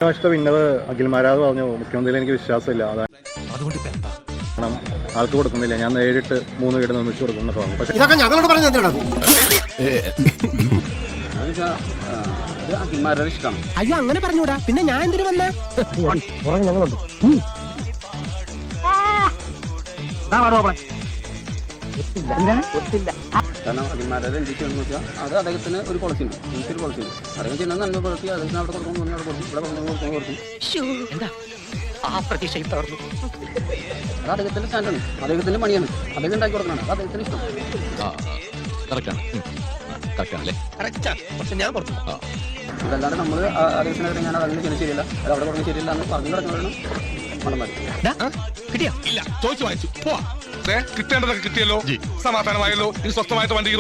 പ്രാവശ്യത്തെ വിന്നർ അഖിൽമാരാത് പറഞ്ഞു മുഖ്യമന്ത്രിയിൽ എനിക്ക് വിശ്വാസമില്ല, അതാണ് കാരണം ആൾക്ക് കൊടുക്കുന്നില്ല, ഞാൻ നേരിട്ട് 3 വീട് നിർമ്മിച്ചു കൊടുക്കുന്നൊക്കെ പറഞ്ഞു. പക്ഷേ ഇതൊക്കെ ഞങ്ങളോട് പറഞ്ഞു അയ്യോ അങ്ങനെ പറഞ്ഞൂടാ, പിന്നെ ഞാൻ എന്തിനു വന്ന ഞങ്ങളുണ്ട്. കാരണം അഖിൽമാരാർ എന്ത് ചെയ്യണമെന്ന് വെച്ചാൽ അത് അദ്ദേഹത്തിന് ഒരു പോളിസി ഉണ്ട്, എനിക്കൊരു പോളിസി ഉണ്ട്. അദ്ദേഹം ചെയ്യുന്ന നന്മ പ്രവൃത്തി അദ്ദേഹത്തിന് അവിടെ കൊടുക്കും, അവിടെ കൊടുക്കും, ഇവിടെ കൊടുക്കും. അത് അദ്ദേഹത്തിന്റെ സ്റ്റാൻഡാണ്, അദ്ദേഹത്തിന്റെ മണിയാണ്, അദ്ദേഹം ഉണ്ടാക്കി കൊടുക്കണം, അത് അദ്ദേഹത്തിന് ഇഷ്ടം. അതല്ലാതെ നമ്മൾ അദ്ദേഹത്തിനെതിരെ ഞാൻ അതങ്ങനെ ചെയ്യുന്നത് ശരിയല്ല, അത് അവിടെ കൊടുക്കുന്നത് ശരിയല്ല എന്ന് പറഞ്ഞു കിടക്കുന്നതാണ് മണന്മാർ. കിട്ടിയല്ലോ, സമാധാനമായല്ലോ, ഇനി സ്വസ്ഥമായിട്ട് വണ്ടി